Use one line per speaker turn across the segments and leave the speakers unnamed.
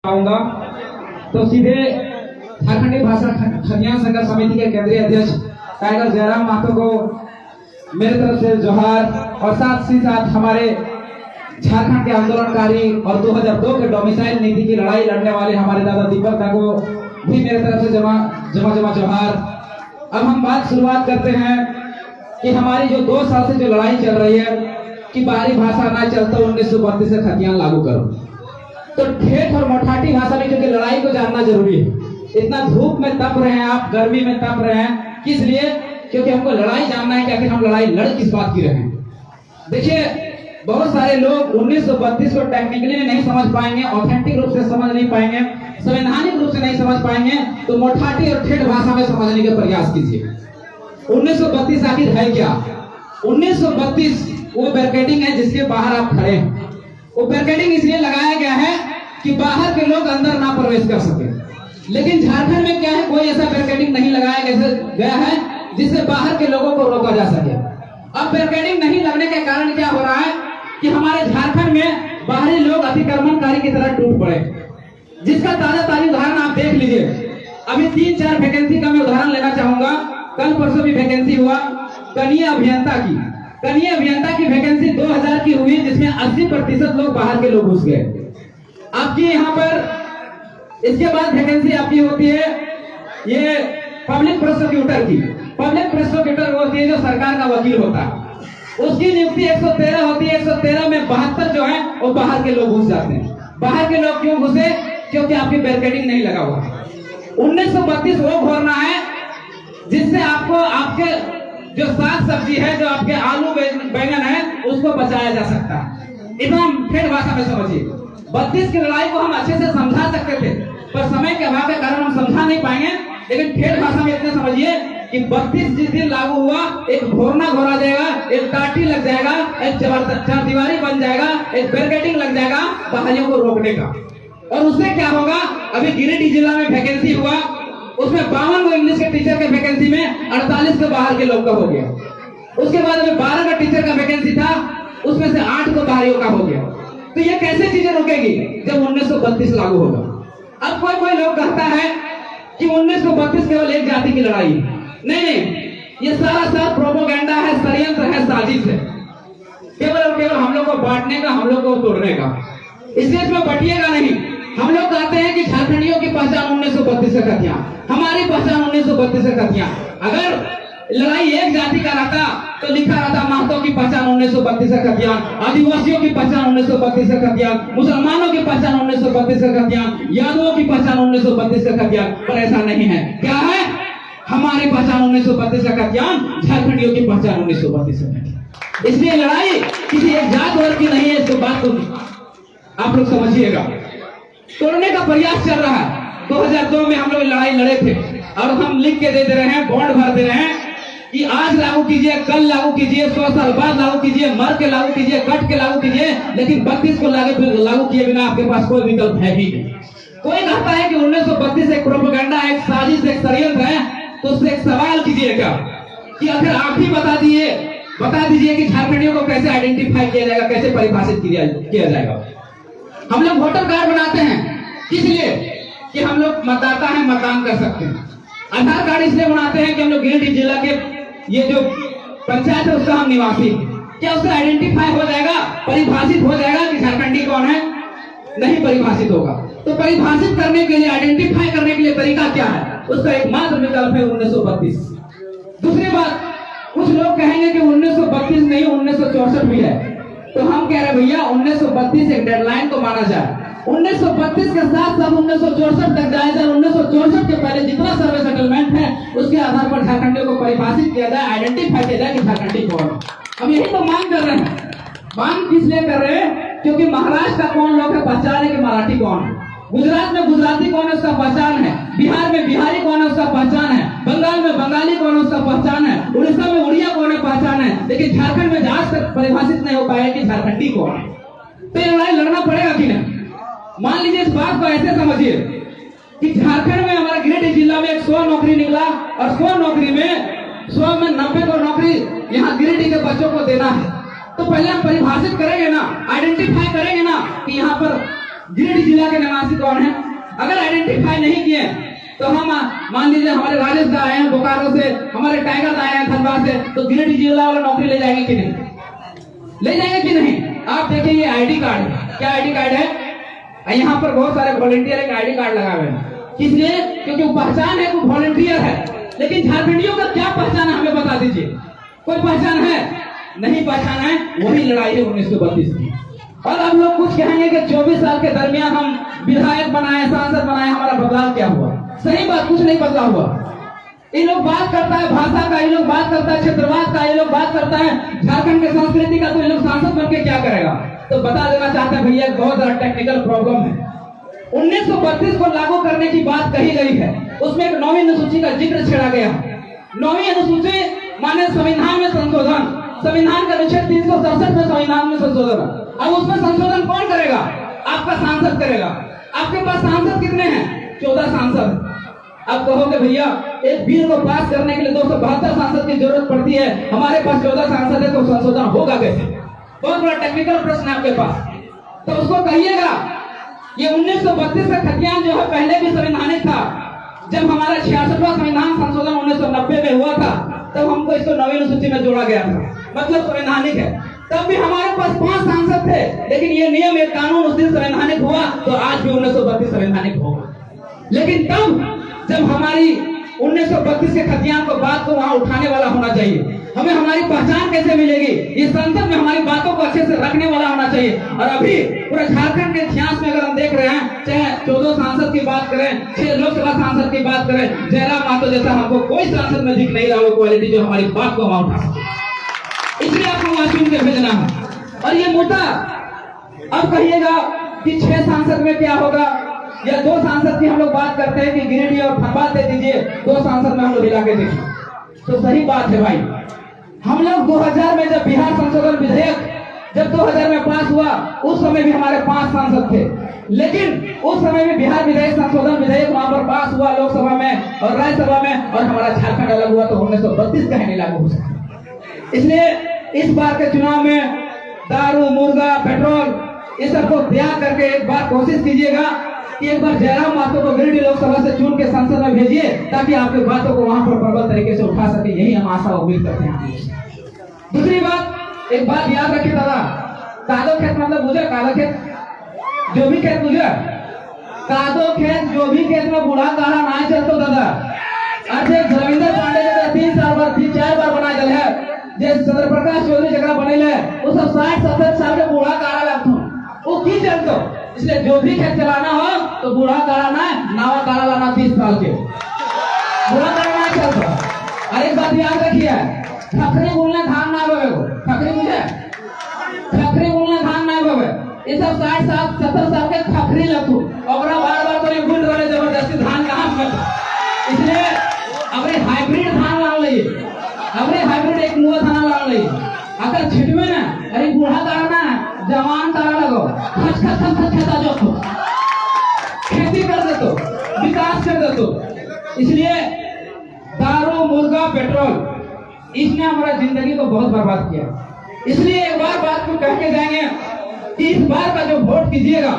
आऊंगा तो सीधे झारखंडी भाषा खतियान संघर्ष समिति के केंद्रीय अध्यक्ष टाइगर जयराम महतो को मेरे तरफ से जोहार और साथ ही साथ हमारे झारखंड के आंदोलनकारी और 2002 के डोमिसाइल नीति की लड़ाई लड़ने वाले हमारे दादा दीपक दा को भी मेरे तरफ से जमा जोहार। अब हम बात शुरुआत करते हैं कि हमारी जो 2 साल से जो लड़ाई चल रही है कि बाहरी भाषा ना चलता 1932 से खतियान लागू करो, तो ठेठ और मोठाटी भाषा में क्योंकि लड़ाई को जानना जरूरी है। इतना धूप में तप रहे हैं आप, गर्मी में तप रहे हैं, किस लिए? क्योंकि हमको लड़ाई जानना है कि आखिर हम लड़ाई लड़ किस बात की रहे हैं। देखिए, बहुत सारे लोग 1932 को टेक्निकली नहीं समझ पाएंगे, ऑथेंटिक रूप से समझ नहीं पाएंगे, संवैधानिक रूप से नहीं समझ पाएंगे, तो मोठाटी और ठेठ भाषा में समझने के प्रयास कीजिए। 1932 आखिर है क्या? 1932 वो बैरिकेडिंग है जिसके बाहर आप खड़े हैं। वो बैरिकेडिंग इसलिए लगाया गया है कि बाहर के लोग अंदर ना प्रवेश कर सके। लेकिन झारखंड में क्या है, कोई ऐसा बैरिकेडिंग नहीं लगाया गया है जिससे बाहर के लोगों को रोका जा सके। अब बैरिकेडिंग नहीं लगने के कारण क्या हो रहा है कि हमारे झारखंड में बाहरी लोग अतिक्रमणकारी की तरह टूट पड़े, जिसका ताजा उदाहरण आप देख लीजिए। अभी 3-4 वैकेंसी का मैं उदाहरण लेना चाहूंगा। कल परसों भी वैकेंसी हुआ कनीय अभियंता की वैकेंसी 2000 की हुई, जिसमें 80% लोग बाहर के लोग घुस गए। आपकी यहाँ पर इसके बाद वैकेंसी आपकी होती है ये पब्लिक प्रोसिक्यूटर की। पब्लिक प्रोसिक्यूटर वो होती है जो सरकार का वकील होता है, उसकी नियुक्ति 113 होती है। 113 में 72 जो है वो बाहर के लोग घुस जाते हैं। बाहर के लोग क्यों घुसे? क्योंकि आपकी बैरिकेडिंग नहीं लगा हुआ। 1932 वो घोरना है जिससे आपको आपके जो साग सब्जी है, जो आपके आलू बैंगन है, उसको बचाया जा सकता है। एकदम ठेठ भाषा में समझिए। 32 की लड़ाई को हम अच्छे से समझा सकते थे, पर समय के अभाव के कारण हम समझा नहीं पाएंगे। लेकिन ठेठ भाषा में इतना समझिए कि 32 जिस दिन लागू हुआ, एक घोरना घोरा जाएगा, एक टाटी लग जाएगा, एक चारदीवारी बन जाएगा, एक बैरिकेडिंग लग जाएगा बाहरियों को रोकने का। और उससे क्या होगा? अभी गिरिडीह जिला में वैकेंसी हुआ, उसमें 52 इंग्लिश के टीचर के वैकेंसी में 48 के बाहर के लोग का हो गया। उसके बाद अभी 12 का टीचर का वैकेंसी था, उसमें से 8 को बाहरियों का हो गया। तो ये कैसे चीजें रुकेगी जब 1932 लागू होगा? अब कोई लोग कहता है कि 1932 केवल एक जाति की लड़ाई है। नहीं, ये सारा प्रोपोगेंडा है, षड्यंत्र है, साजिश है, केवल और केवल हम लोग को बांटने का, हम लोग को तोड़ने का। इसलिए इसमें बटिएगा नहीं। हम लोग कहते हैं कि झारखंडियों की पहचान 1932 से खतियान, हमारी पहचान 1932 से खतियान। अगर लड़ाई एक जाति का रहता तो लिखा रहता महतो की पहचान 1932 से खतियान, आदिवासियों की पहचान 1932 से खतियान, मुसलमानों की पहचान 1932 से खतियान, यादवों की पहचान 1932 से खतियान। पर ऐसा नहीं है। क्या है? हमारी पहचान 1932 से खतियान, झारखंडियों की पहचान 1932 से खतियान। इसलिए लड़ाई किसी एक जात वर्ग की नहीं है। इसको बात को आप लोग समझिएगा। तोड़ने का प्रयास चल रहा है। 2002 में हम लोग लड़ाई लड़े थे और हम लिख के दे रहे हैं, बॉन्ड भर दे रहे हैं कि आज लागू कीजिए, कल लागू कीजिए, 100 साल बाद लागू कीजिए, मर के लागू कीजिए, कट के लागू कीजिए, लेकिन 32 को लागू किए बिना आपके पास कोई विकल्प है ही नहीं। कोई कहता है कि 1932 एक प्रोपेगेंडा, एक साजिश, एक षड्यंत्र है, तो उससे एक सवाल कीजिएगा कि अगर आप ही बता दीजिए कि झारखंडियों को कैसे आइडेंटिफाई किया जाएगा, कैसे परिभाषित किया जाएगा। हम लोग वोटर कार्ड बनाते हैं किस लिए? कि हम लोग मतदाता हैं, मतदान कर सकते हैं। आधार कार्ड इसलिए बनाते हैं कि हम लोग गिरिडीह जिला के ये जो पंचायत है उसका हम निवासी, क्या उससे आइडेंटिफाई हो जाएगा, परिभाषित हो जाएगा कि झारखंडी कौन है? नहीं परिभाषित होगा। तो परिभाषित करने के लिए, आइडेंटिफाई करने के लिए तरीका क्या है? उसका एकमात्र विकल्प है 1932। दूसरी बात, कुछ लोग कहेंगे कि 1932 नहीं 1964 भी है, तो हम कह रहे भैया 1932 एक डेडलाइन को माना जाए। 1932 के साथ 1964 तक जाया जाए। 1964 के पहले जितना सर्वे सेटलमेंट है उसके आधार पर झारखंडियों को परिभाषित किया जाए, आइडेंटिफाई किया जाए कि झारखंडी कौन है। हम यही तो मांग कर रहे हैं। मांग किस लिए कर रहे हैं? क्योंकि महाराष्ट्र का कौन लोग है पहचान है कि मराठी कौन है, गुजरात में गुजराती कौन है उसका पहचान है, बिहार में बिहारी कौन है उसका पहचान है, बंगाल में बंगाली कौन है उसका पहचान है, उड़ीसा में उड़िया कौन है पहचान है। लेकिन झारखंड में आज तक परिभाषित नहीं हो पाया कि झारखंडी कौन है। तो ये लड़ाई लड़ना पड़ेगा कि नहीं? मान लीजिए इस बात को ऐसे समझिए कि झारखंड में हमारा गिरिडीह जिला में 100 नौकरी निकला और 100 नौकरी में 100 में 90 को नौकरी यहाँ गिरिडीह के बच्चों को देना है। तो पहले हम परिभाषित करेंगे ना, आइडेंटिफाई करेंगे ना कि यहाँ पर गिरिडीह जिला के निवासी कौन है। अगर आइडेंटिफाई नहीं किए तो हम मान लीजिए हमारे राजेश का आए हैं बोकारो से, हमारे टाइगर आए हैं धनबाद से, तो गिरिडीह जिला वाला नौकरी ले जाएंगे कि नहीं, ले जाएंगे कि नहीं। आप देखिए ये आईडी कार्ड है, क्या आईडी कार्ड है, यहाँ पर बहुत सारे वॉलेंटियर एक आईडी कार्ड लगा हुए हैं, किस लिए, क्योंकि वो पहचान है, वो वॉलेंटियर है। लेकिन झारखंडियों का क्या पहचान है हमें बता दीजिए, कोई पहचान है, नहीं पहचान है। वही लड़ाई है 1932 की। और अब लोग कुछ कहेंगे कि 24 साल के दरमियान हम विधायक बनाए, सांसद बनाए, हमारा बदलाव क्या हुआ। सही बात, कुछ नहीं बदला हुआ। ये लोग बात करता है भाषा का, ये लोग बात करता है क्षेत्रवाद का, ये लोग बात करता है झारखंड के संस्कृति का, तो ये लोग सांसद बन के क्या करेगा। तो बता देना चाहते हैं भैया, बहुत बड़ा टेक्निकल प्रॉब्लम है। 1932 को लागू करने की बात कही गई है, उसमें एक 9वीं अनुसूची का जिक्र छेड़ा गया। 9वीं अनुसूची माने संविधान में संशोधन, संविधान का अनुच्छेद 367 में संविधान में संशोधन। अब उसमें संशोधन कौन करेगा, आपका सांसद करेगा। आपके पास सांसद कितने हैं, 14 सांसद। अब कहोगे भैया एक बिल को पास करने के लिए 272 सांसद की जरूरत पड़ती है, हमारे पास 14 सांसद है, तो संशोधन होगा कैसे। बहुत बड़ा टेक्निकल प्रश्न है आपके पास। तो उसको कहिएगा ये 1932 का खतियान जो है पहले भी संवैधानिक था। जब हमारा 66वां संविधान संशोधन 1990 में हुआ था, तब हमको इसको 9वीं अनुसूची में जोड़ा गया था, मतलब संवैधानिक है। तब भी हमारे पास 5 सांसद थे, लेकिन ये नियम, एक कानून उस दिन संवैधानिक हुआ, तो आज भी 1932 संवैधानिक होगा। लेकिन तब जब हमारी 1932 के खतियान को बात को वहां उठाने वाला होना चाहिए, हमें हमारी पहचान कैसे मिलेगी, इस संसद में हमारी बातों को अच्छे से रखने वाला होना चाहिए। और अभी पूरे झारखंड के इतिहास में अगर हम देख रहे हैं, चाहे 14 सांसद की बात करें, 6 लोकसभा सांसद की बात करें, जयराम मातो जैसा हमको कोई सांसद में दिख नहीं रहा वो क्वालिटी जो हमारी बात को वहां उठा सके। इसलिए आपको वहां चुन के भेजना है। और ये मुद्दा अब कहिएगा कि 6 सांसद में क्या होगा, या 2 सांसद की हम लोग बात करते हैं कि गिरिडीह और धनबाद दे दीजिए, 2 सांसद में हम लोग हिला के देखिए, तो सही बात है भाई। हम लोग 2000 में जब बिहार संशोधन विधेयक जब 2000 में पास हुआ, उस समय भी हमारे 5 सांसद थे, लेकिन उस समय में बिहार विधेयक संशोधन विधेयक वहां पर पास हुआ लोकसभा में और राज्यसभा में, और हमारा झारखंड अलग हुआ, तो 1932 का नहीं लागू हो सकता। इसलिए इस बार के चुनाव में दारू, मुर्गा, पेट्रोल इस सबको त्याग करके एक बार कोशिश कीजिएगा कि एक बार जयराम मातो को गिरिडीह लोकसभा से चुन के संसद में भेजिए, ताकि आपकी बातों को वहां पर प्रबल तरीके से उठा सके। यही हम आशा उम्मीद करते हैं। दूसरी बात, एक बात याद रखिए दादा, कादो खेत मतलब बुझे, कादो खेत जो भी खेत बुझे, कादो खेत जो भी खेत में बूढ़ा काढ़ा ना चलतो दादा। अच्छे रविंद्र पांडे जगह 3 साल बाद 4 बार बना दल है, जे सदर प्रकाश चौधरी जगह बनेले वो सब 60-70 साल के बूढ़ा काढ़ा लगतो, वो की चलतो। इसलिए जो भी खेत चलाना हो तो बूढ़ा काढ़ा ना, नवा काढ़ा लाना 30 साल के, बूढ़ा काढ़ा ना चलतो। और एक बात याद रखिए, खखरी बोलने धान ना बवे, खखरी मुझे खखरी बोलने धान ना बवे, ये सब 60-70 साल के खखरी लगतो, और बार-बार तो ये भूल रहे जबरदस्ती धान कहां से। इसलिए अपने हाइब्रिड धान ला ली, अपने हाइब्रिड एक मुआ धान ला ली, अगर छिटवे ना, अरे बूढ़ा काढ़ा ना जवान काढ़ा लगो, खच खच खच खच खेता जो तो खेती कर दे तो विकास कर दे तो। इसलिए दारू, मुर्गा, पेट्रोल इसने हमारा जिंदगी को बहुत बर्बाद किया। इसलिए एक बार बात को कह के जाएंगे कि इस बार का जो वोट कीजिएगा,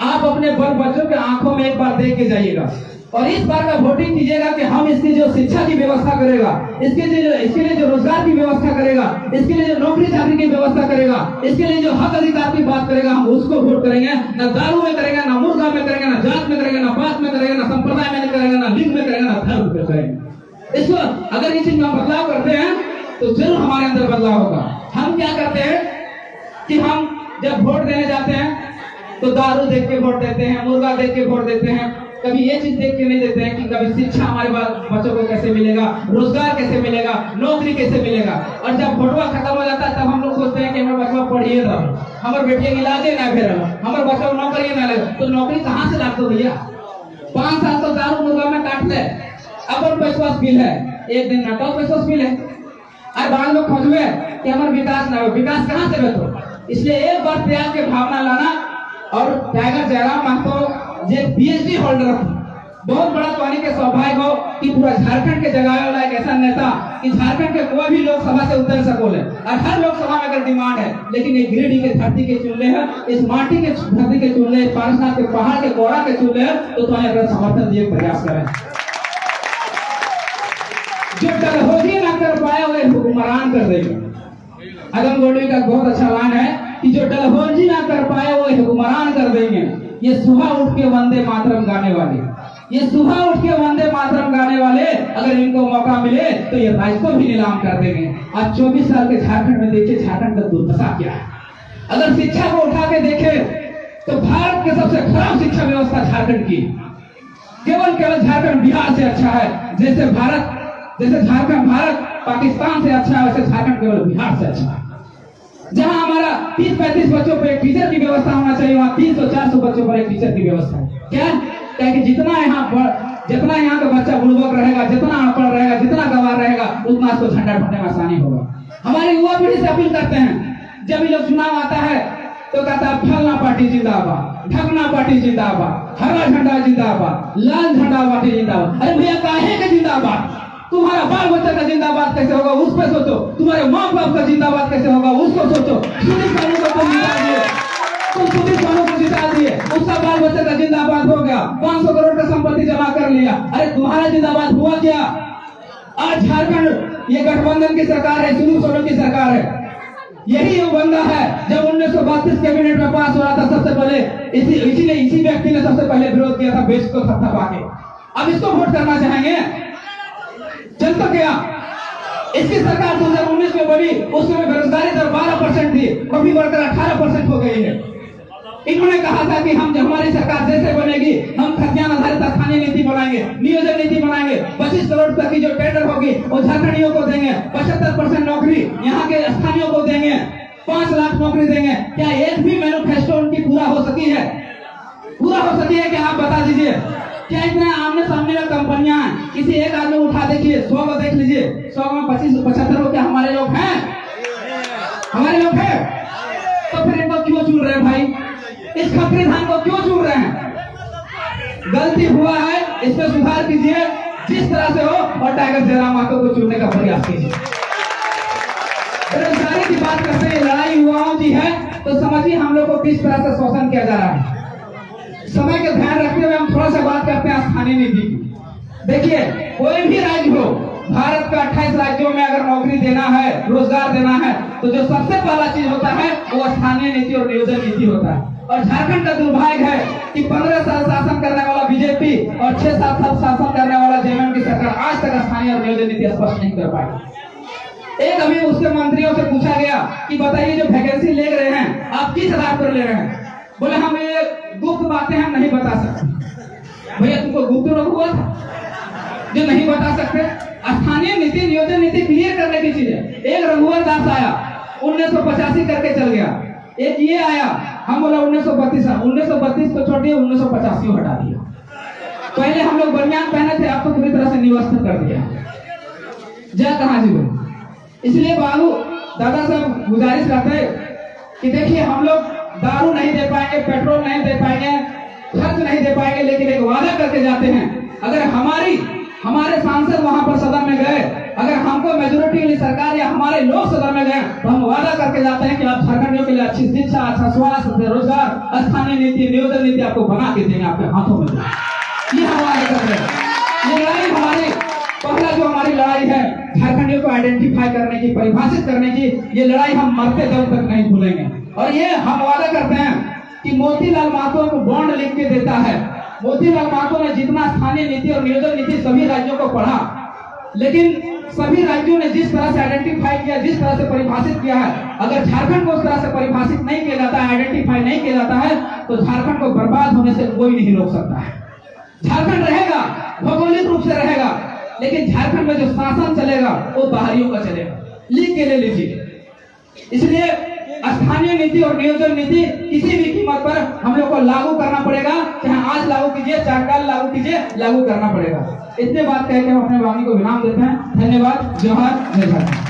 आप अपने बल बच्चों के आंखों में एक बार देख के जाइएगा, और इस बार का वोटिंग कीजिएगा कि हम इसकी जो शिक्षा की व्यवस्था करेगा, इसके लिए जो रोजगार की व्यवस्था करेगा, इसके लिए जो नौकरी चाकरी की व्यवस्था करेगा, इसके लिए जो हक अधिकार की बात करेगा, हम उसको वोट करेंगे। ना दारू में करेंगे, ना मुर्गा में करेंगे, ना जात में करेंगे, ना बात में करेंगे, ना संप्रदाय में करेंगे, ना लिंग में करेंगे, ना धर्म में करेंगे। इसको अगर इस चीज में बदलाव करते हैं तो जरूर हमारे अंदर बदलाव होगा। हम क्या करते हैं कि हम जब वोट देने जाते हैं तो दारू देख के वोट देते हैं, मुर्गा देख के वोट देते हैं, कभी ये चीज देख के नहीं देते हैं कि कभी शिक्षा हमारे बच्चों को कैसे मिलेगा, रोजगार कैसे मिलेगा, नौकरी कैसे मिलेगा। और जब वोटवा खत्म हो जाता है तब हम लोग सोचते हैं कि हमारे बच्चा पढ़िए रहा, हमारे बेटिया के इलाजे ना फिर हमारे बच्चा को नौकरी ना लगे, तो नौकरी कहाँ से लाते भैया। 5 साल तो दारू मुर्गा में काट ले, अपन पैसा बिल है, एक दिन ना पैसा बिल है, और बाद में खोजवे कि हमारे विकास ना हो, विकास कहाँ से बेहतर। इसलिए एक बार त्याग के भावना लाना। और टाइगर जयराम महतो जे पीएचडी होल्डर बहुत बड़ा पानी के सौभाग्य हो कि पूरा झारखंड के जगावे वाला एक ऐसा नेता कि झारखंड के कोई भी लोकसभा से उतर सकोले और हर लोकसभा में अगर डिमांड है, लेकिन ये गिरिडीह के धरती के चुनले हैं, इस माटी के धरती के चुनले, पारसनाथ के पहाड़ के कोड़ा के चुनले हैं, तो तुम्हें अगर समर्थन दिए प्रयास करें। जो डलहौजी ना कर पाया वो हुक्मरान कर देगा। अगम गोडवी का बहुत अच्छा लाइन है कि जो डलहौजी ना कर पाए वो हुक्मरान कर देंगे। ये सुबह उठ के वंदे मातरम गाने वाले, ये सुबह उठ के वंदे मातरम गाने वाले अगर इनको मौका मिले तो ये राज्य को भी नीलाम कर देंगे। आज 24 साल के झारखंड में देखिए झारखंड का दुर्दशा क्या है। अगर शिक्षा को उठा के देखे तो भारत के सबसे खराब शिक्षा व्यवस्था झारखंड की, केवल झारखंड बिहार से अच्छा है। जैसे झारखंड भारत पाकिस्तान से अच्छा है, वैसे झारखंड केवल बिहार से अच्छा है। जहां हमारा 30-35 बच्चों पर एक टीचर की व्यवस्था होना चाहिए, वहां 300-400 बच्चों पर एक टीचर की व्यवस्था है। क्या कि जितना यहाँ का बच्चा बुड़बक रहेगा, जितना अनपढ़ रहेगा, जितना गंवार रहेगा, उतना उसको झंडा ढूंढने में आसानी होगा। हमारे युवा पीढ़ी से अपील करते हैं, जब ये लोग चुनाव आता है तो कहता है फलना पार्टी जिंदाबाद, ढकना पार्टी जिंदाबाद, हरा झंडा जिंदाबाद, लाल झंडा पार्टी जिंदाबाद। अरे भैया काहे का जिंदाबाद? तुम्हारा बाल बच्चा का जिंदाबाद कैसे होगा उस पर सोचो, तुम्हारे माँ बाप का जिंदाबाद कैसे होगा उसको सोचो। सुदीप सानू को तुम जिता दिए, तुम सुदीप सानू को जिता दिए, उसका बाल बच्चा का जिंदाबाद हो गया, 500 करोड़ का संपत्ति जमा कर लिया। अरे तुम्हारा जिंदाबाद हुआ क्या? आज झारखंड ये गठबंधन की सरकार है, सुदीप सानू की सरकार है। यही वो बंदा है जब 1932 कैबिनेट में पास हो रहा था, सबसे पहले इसी व्यक्ति ने सबसे पहले विरोध किया था बेच को थपथपा के। अब इसको वोट करना चाहेंगे? चल तो क्या इसकी सरकार 2019 में बनी, उसमें बेरोजगारी दर 12% थी, अभी बढ़कर 18% हो गई है। इन्होंने कहा था कि हम हमारी सरकार जैसे बनेगी हम खतियान आधारित स्थानीय नीति बनाएंगे, नियोजन नीति बनाएंगे, 25 करोड़ तक की जो टेंडर होगी वो झारखंडियों को देंगे, 75% नौकरी यहाँ के स्थानीयों को देंगे, 5 लाख नौकरी देंगे। क्या एक भी मैनिफेस्टो उनकी पूरा हो सकी है? पूरा हो सकी है क्या? आप बता दीजिए। क्या इतना आमने सामने में कंपनियां हैं? किसी एक आदमी उठा देखिए, 100 को देख लीजिए, 100 में 25-75 क्या हमारे लोग हैं? हमारे लोग हैं। तो फिर इनको क्यों चुन रहे हैं भाई? इस खपरी धान को क्यों चुन रहे हैं? गलती हुआ है, इसमें सुधार कीजिए जिस तरह से हो, और टाइगर जयराम माथुर को चुनने का प्रयास कीजिए। बेरोजगारी की बात करते हैं, लड़ाई युवाओं की है, तो समझिए हम लोग को किस तरह से शोषण किया जा रहा है। समय का ध्यान रखते हुए हम थोड़ा सा बात करते हैं स्थानीय नीति की। देखिए कोई भी राज्य हो, भारत का 28 राज्यों में अगर नौकरी देना है, रोजगार देना है, तो जो सबसे पहला चीज होता है वो स्थानीय नीति और नियोजन नीति होता है। और झारखंड का दुर्भाग्य है कि 15 साल शासन करने वाला बीजेपी और 6-7 साल शासन करने वाला जेएमएम की सरकार आज तक स्थानीय और नियोजन नीति स्पष्ट नहीं कर पाई। एक अभी उसके मंत्रियों से पूछा गया कि बताइए जो वैकेंसी ले रहे हैं आप किस आधार पर ले रहे हैं? बोले हम ये गुप्त बातें हम नहीं बता सकते। भैया तुमको गुप्त रोग हुआ था जो नहीं बता सकते? स्थानीय नीति नियोजन नीति क्लियर करने की चीज है। एक रघुवर दास आया 1985 करके चल गया, एक ये आया, हम बोला 1932 को छोड़िए 1985 हटा दिया। पहले हम लोग बनियान पहने थे, आपको पूरी तरह से निवस्त्र कर दिया। जा कहाँ जी? इसलिए बाबू दादा साहब गुजारिश करते कि देखिए हम लोग दारू नहीं दे पाएंगे, पेट्रोल नहीं दे पाएंगे, खर्च नहीं दे पाएंगे, लेकिन एक वादा करके जाते हैं। अगर हमारे सांसद वहां पर सदन में गए, अगर हमको मेजोरिटी वाली सरकार या हमारे लोग सदन में गए, तो हम वादा करके जाते हैं कि आप झारखंडियों के लिए अच्छी शिक्षा, अच्छा स्वास्थ्य, रोजगार, स्थानीय नीति, नियोजन नीति आपको बना के देंगे, आपके हाथों में देंगे। ये हम वादा कर रहे हैं। ये लड़ाई हमारी पहला जो हमारी लड़ाई है झारखंडियों को आइडेंटिफाई करने की, परिभाषित करने की, ये लड़ाई हम मरते दम तक नहीं भूलेंगे। और ये हम वादा करते हैं कि मोतीलाल महतो को बॉन्ड लिख के देता है। मोतीलाल महतो ने जितना स्थानीय नीति और नियोजन नीति सभी राज्यों को पढ़ा, लेकिन सभी राज्यों ने जिस तरह से आइडेंटिफाई किया, जिस तरह से परिभाषित किया है, अगर झारखंड को उस तरह से परिभाषित नहीं किया जाता है, आइडेंटिफाई नहीं किया जाता है, तो झारखंड को बर्बाद होने से कोई नहीं रोक सकता है। झारखंड रहेगा, भौगोलिक रूप से रहेगा, लेकिन झारखंड में जो शासन चलेगा वो बाहरियों का चलेगा। लिख के ले लीजिए। इसलिए स्थानीय नीति और नियोजन नीति किसी भी कीमत पर हम लोग को लागू करना पड़ेगा, चाहे आज लागू कीजिए, चाहे कल लागू कीजिए, लागू करना पड़ेगा। इतने बात कह के हम अपने वाणी को विराम देते हैं। धन्यवाद। जोहार, जय भारत।